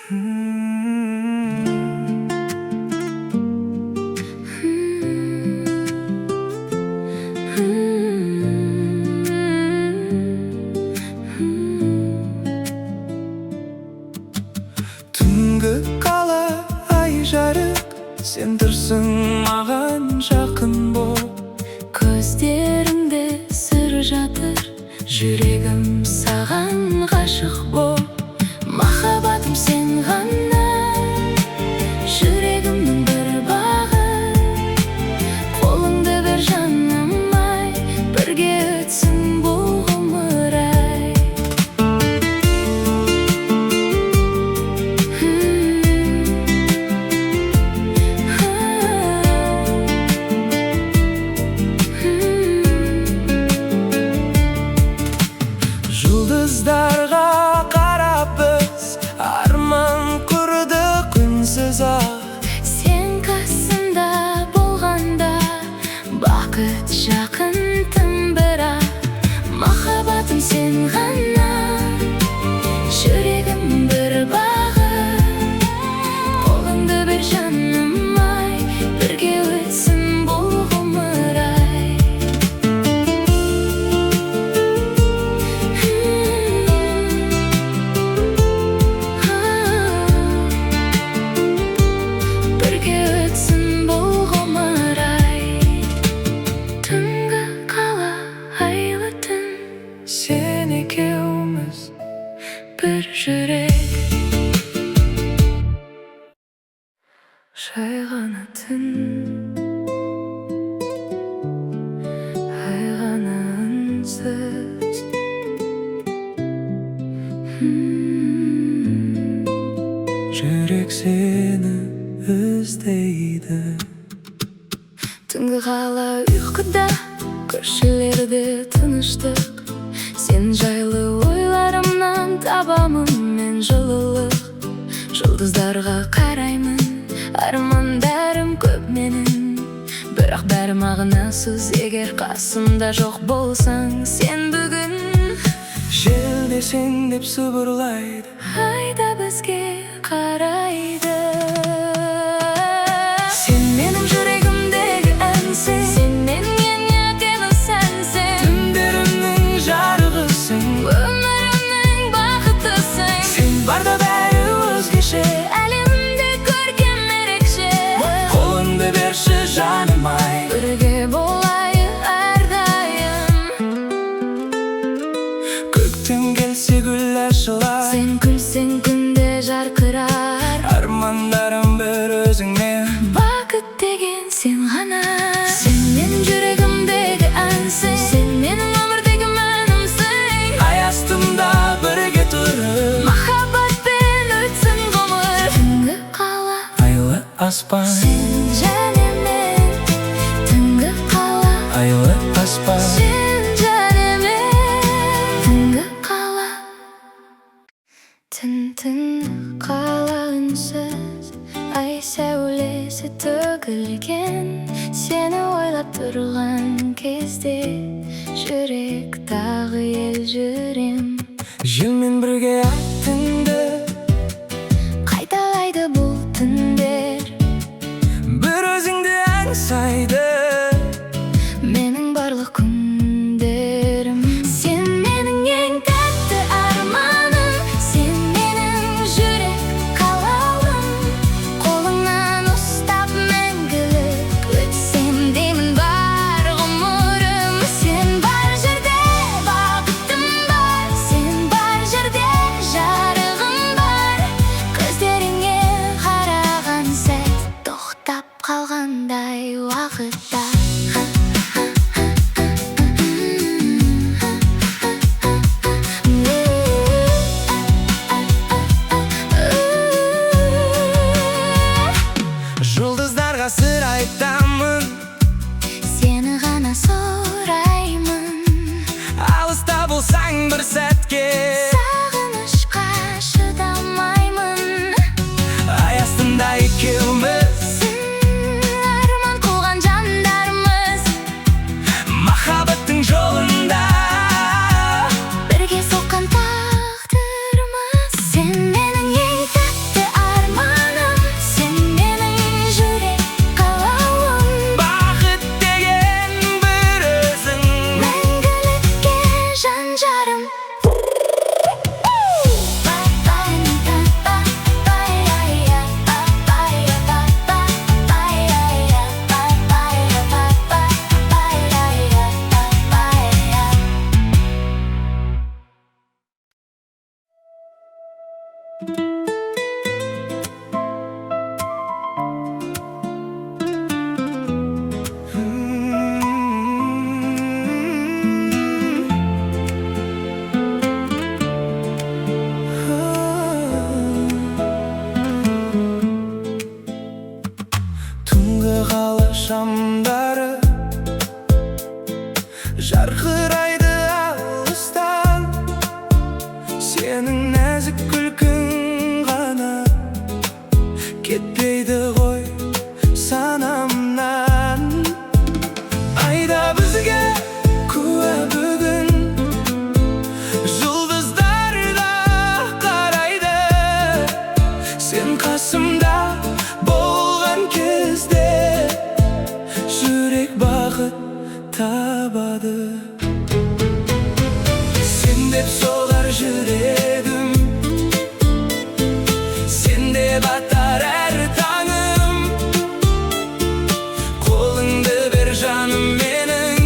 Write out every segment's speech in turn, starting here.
Түнгі қала ай жарық, сен тұрсың маған жақын боп. Көздеріңде сыр жатыр, жүрегім саған ғашық боп. Махаббатым сен ғана, жүрегімнің бір бағы. Қолыңды бер жаным ай, бірге өтсін бұл ғұмыр ай. Жұлдыздарға қарап біз арман құрдық үнсіз ақ. Сен қасымда болғанда бақыт жақын тым бірақ. Махаббатым сен ғана, жүрегім бір бағы. Қолыңды бер жаным ай, бірге өтсін бұл ғұмыр ай. Бірге өтсін бұл ғұмыр ай. Түнгі қала айлы түн, Сен екеуміз бір жүрек. жай ғана түн, ай ғана үнсіз. Жүрек сені іздейді. Түнгі қала ұйқыда, көршілерде тыныштық. Сен жайлы ойларымнан табамын мен жылылық. Жұлдыздарға қараймын, армандарым көп менің. Бірақ бәрі мағынасыз егер қасымда жоқ болсаң сен бүгін. Жел десең деп сыбырлайды, Айда бізге қарайды. сен Менің жүрегімдегі әнсің, сен менің ең әдемі сәнсің. түндерімнің жарығысың. Өмірімнің бақыттысың. Сен барда бәрі өзгеше, Әлемді көркем ерекше. қолыңды берші жаным ай. Бірге болайық әрдайым. Көктем келсе гүл ашылар, Сен күлсең күнде жарқырар. армандарым бір өзіңмен. Бақыт деген сен ғана. Сен менің жүрегімдегі әнсің, сен менің өмірдегі мәнімсің. Ай астында бірге тұрып, Махаббатпен өтсін ғұмыр. Түнгі қала, айлы аспан, сен және мен. Түнгі қала, айлы аспан. сен және мен. Түнгі қала, түн қала үнсіз. Ай сәулесі төгілген. Сені ойлап тұрған кезде жүрек тағы ел жүрем. Желмен бірге аттыңды, Қайталайды бұл түндер, бір өзіңді аңсайды. менің барлық күндерім. Сен менің ең тәтті арманым, сен менің жүрек қалауым. Қолыңнан ұстап мәңгілік өтсем деймін бар ғұмырым. Сен бар жерде бақытым бар, сен бар жерде Түнгі қала шамдары жарқырайды алыстан, сенің нәзік күлкің ғана кетпейді ғой санамнан. Айда бізге куә бүгін, жұлдыздар да қарайды, сен қасымда болған кезде жүрек бақыт табады. Сен деп соғар жүрегім, сен деп атар әр таңым. Қолыңды бер жаным менің,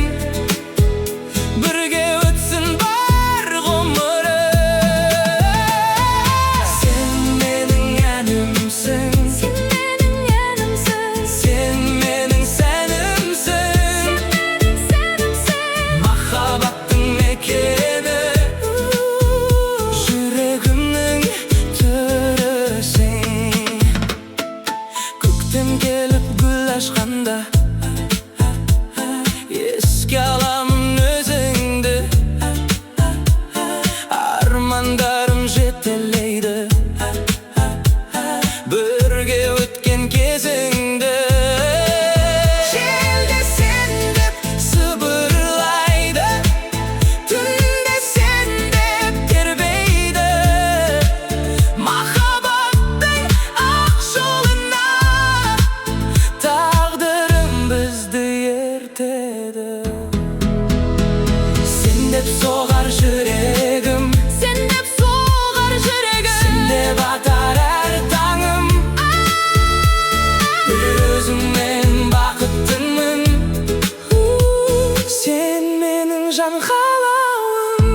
бірге өтсін бар ғұмырым. Сен менің әнімсің, сен менің сәнімсің, махаббаттың мекені, жүрегімнің төрісің. Көктем келіп гүл ашқанда еске аламын өзіңді, армандарым жетелейді бірге өткен кезіңді. Желде сен деп сыбырлайды, түнде сен деп тербейді, махаббаттың ақ жолына тағдырым бізді ертеді. Сен деп соғар жүрегім, сен деп атар әр таңым. Өзіңмен бақыттымын, сен менің жан қалауым.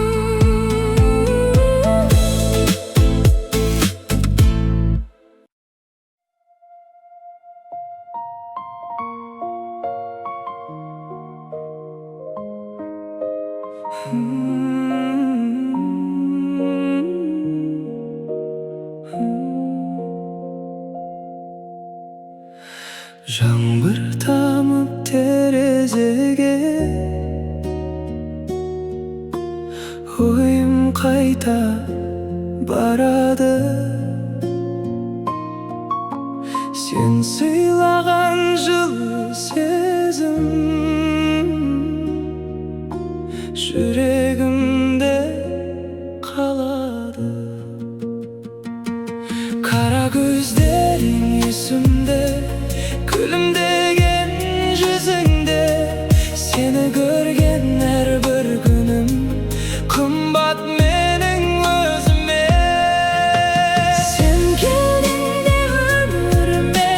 Жаңбыр тамып терезеге, ойым қайта барады. Сен сыйлаған жылы сезім жүрегімде қалады. Қара көздерің есімде, күлімдеген жүзіңде, сені көрген әрбір күнім қымбат менің өзіме. Сен келгенде өміріме,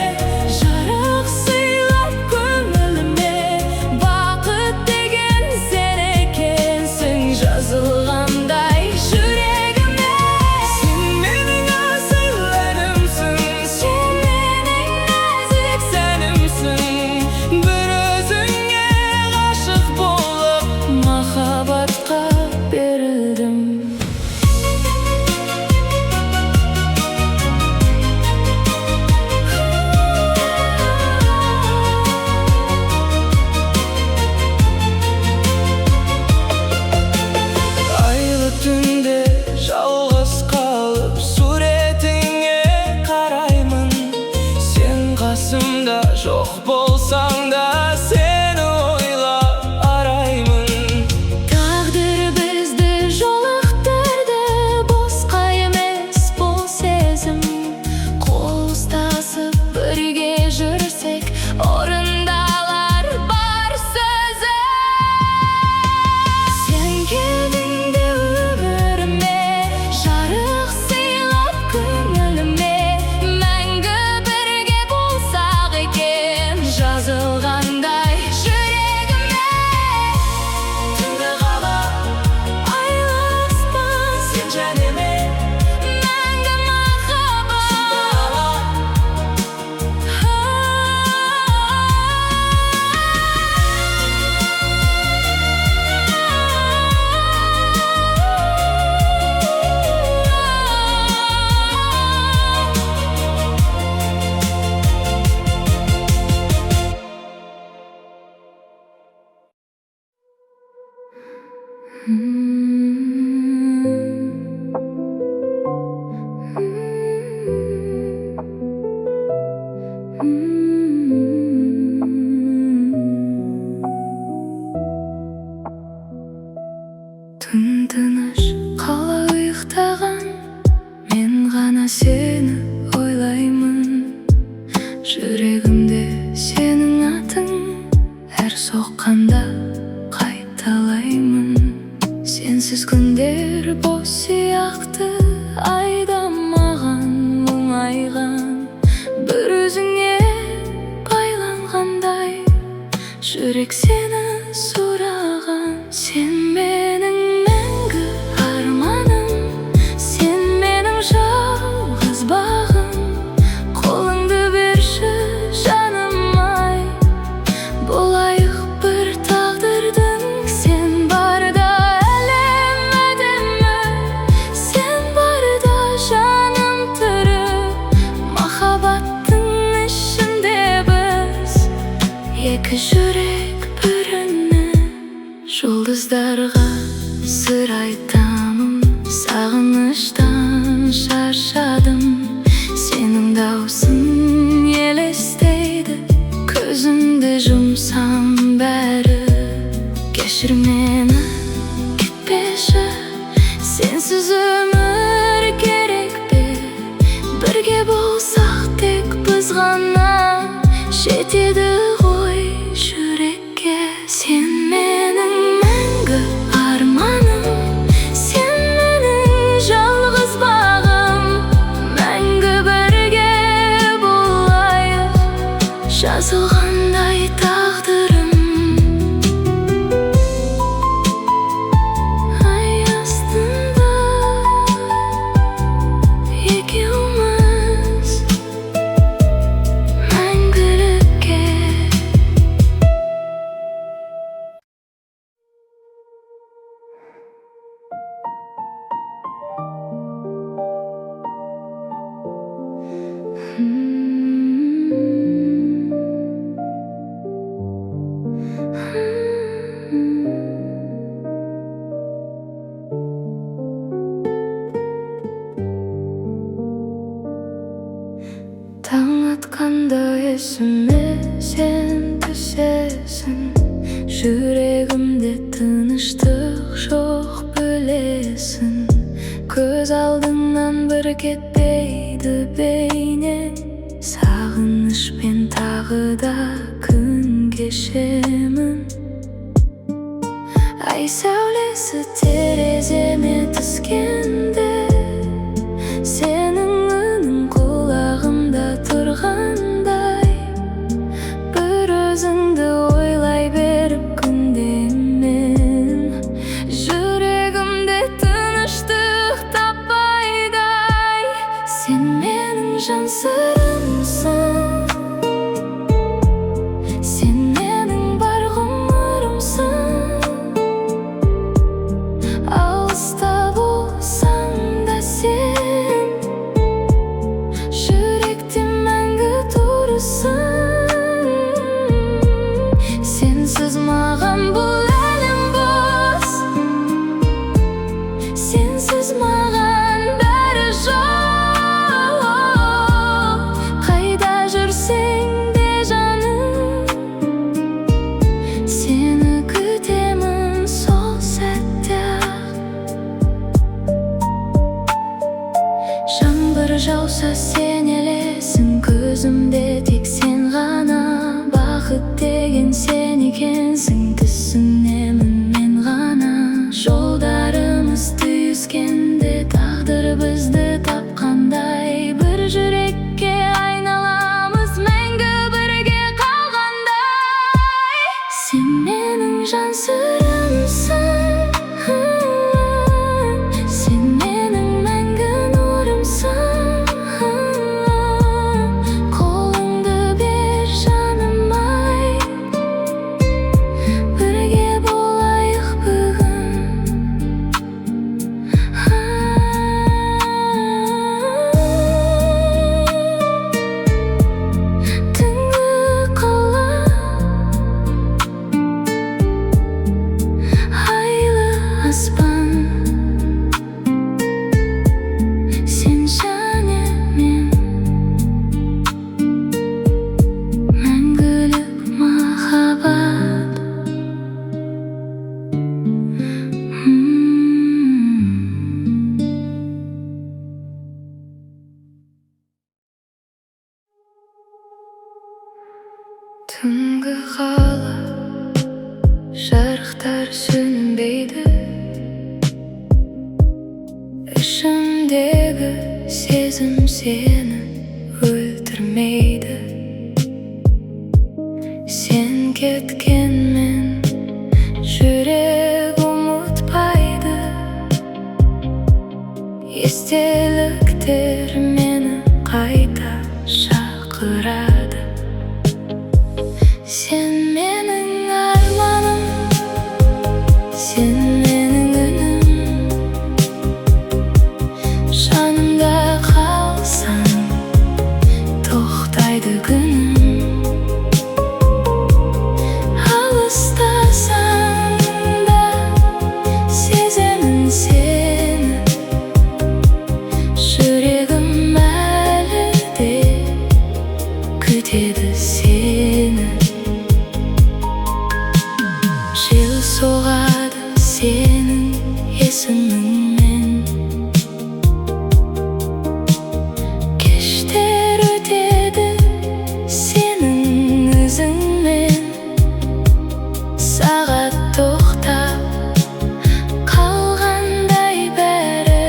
жарық сыйлап көңіліме, бақыт деген сен екенсің жазылғандай жүрегіме. Сен менің асыл әнімсің, сен менің нәзік сәнімсің, бір өзіңе ғашық болып махаббатқа берілдім. Айлы түнде жалғыз қалып суретіңе қараймын, сен қасымда жоқ болсаң да сені ойлап араймын. Тағдыр бізді жолықтырды, босқа емес бұл сезім. Қол ұстасып бірге жүрсек, орындалар бар сөзім. Сен келгенде өміріме, жарық сыйлап көңіліме, мәңгі бірге болсақ екен жазылғандай жүрегіме. Түнгі қала, айлы аспан, сен және мен, мәңгі Ғана сені ойлаймын, жүрегімде сенің атың, әр соққанда қайталаймын. Сенсіз күндер бос сияқты, айда маған мұңайған, бір өзіңе байланғандай, жүрек сені сұраған. Сен менің мәңгі арманым, сен менің жалғыз бағым. Қолыңды берші жаным-ай, болайық бір тағдырдың. Сен барда әлем әдемі, сен барда жаным тірі. Махаббаттың ішінде біз, екі жүрек біріне. Жұлдыздарға сыр айтамын, сағыныштан шаршадым. Сенің даусың елестейді, көзімді жұмсам бәрі. Кешір мені, кетпеші, сенсіз өмір керек пе? Бірге болсақ тек біз ғана, жетеді ғой жүрекке. Сен менің мәңгі арманым, сен менің жалғыз бағым. Мәңгі бірге болайық, жазылғандай тағдырым. Ай астында екеуміз мәңгілікке. Таң атқанда есіме сен түсесің, жүрегімде тыныштық жоқ білесің. Көз алдыңнан бір кетпейді бейнең, сағынышпен тағы да күн кешемін. Ай сәулесі тереземе түскенде, сенің үнің құлағымда тұрғандай, бір өзіңді ойлай беріп күнде мен, жүрегімде тыныштық таппайдай. Сен менің жан сырымсың, сен менің бар ғұмырымсың. Алыста болсаң да сен, жүректе мәңгі тұрсың. Сенсіз маған бұл әлем бос, сенсіз маған бәрі жоқ. Қайда жүрсең де жаным, сені күтемін сол сәтте. Жаңбыр жауса сен елесің, көзімде тек сен ғана. Бақыт деген сен екенсің, түсінемін мен ғана. Жолдарымыз түйіскенде, тағдыр бізді тапқандай, бір жүрекке айналамыз мәңгі бірге қалғандай. Сен менің жан сырымсың, сен менің мәңгі нұрымсың. Қолыңды Күнгі қала жарықтар сөнбейді, ішімдегі сезім сені өлтірмейді. Сен кеткенмен жүрек ұмытпайды, естеліктер мені қайта шақырады. Сен менің арманым, сен менің үнім, жанымда қалсаң тоқтайды күнім. Алыстасаң да сеземін сені, жүрегім әлі де күтеді сені. Жел соғады сенің есіміңмен, кештер өтеді сенің ізіңмен. Сағат тоқтап қалғандай бәрі,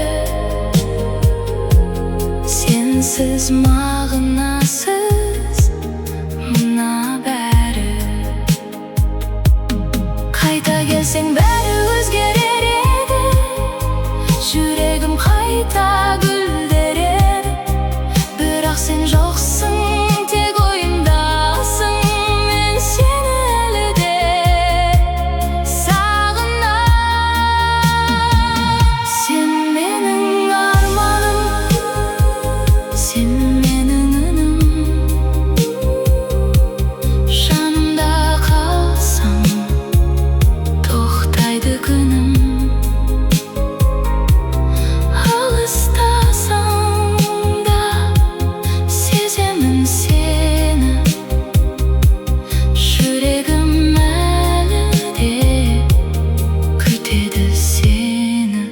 сенсіз мағынасыз мына бәрі. Қайта келсең бәрі өзгерер еді, жүрегім қайта гүлдереді. Бірақ сен жоқсың, тек ойымдасың, мен сені әлі де сағынам. Сен менің арманым, сен менің үнім, жанымда қалсаң тоқтайды күнім. Алыстасаң да сеземін сені, жүрегім әлі де күтеді сені.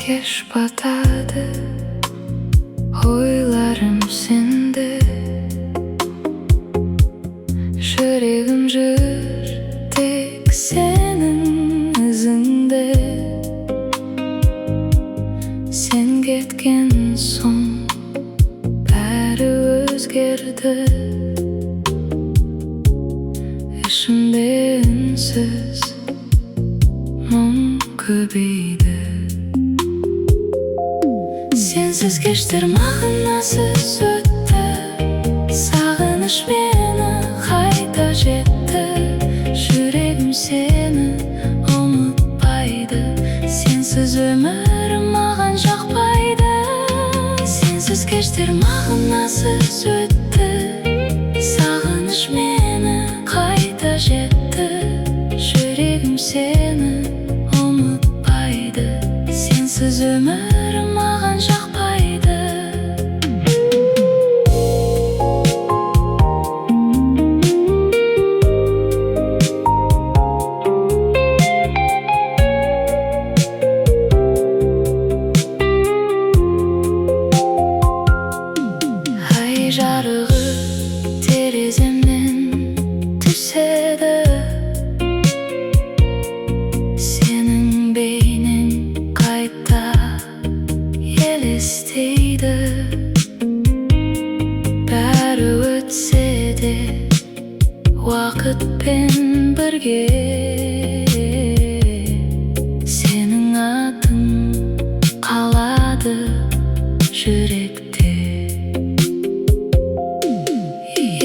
Кеш батады, ойларым сенде, жүрегім жүр тек сенің ізіңде. Сен кеткен соң бәрі өзгерді, ішімде үнсіз мұң көбейді. Сенсіз кештер мағынасыз өтті, сағыныш мені қайта жетті. Жүрегім сені ұмытпайды, сенсіз өмір маған жақпайды. Сенсіз кештер мағынасыз өтті, сағыныш мені қайта жетті. Жүрегім сені ұмытпайды, сенсіз өмір маған жақпайды. Ай жарығы тереземнен түседі, сенің бейнең қайта елестейді. Бәрі өтсе де уақытпен бірге, сенің атың қалады жүректе.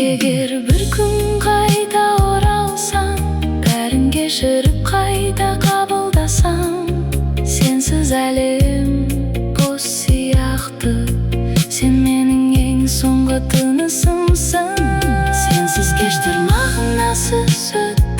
Егер бір күн қайта оралсаң, бәрін кешіріп қайта қабылдасаң, сенсіз әлем бос сияқты, сен менің ең соңғы тынысымсың. Сенсіз кештер мағынасыз өтті,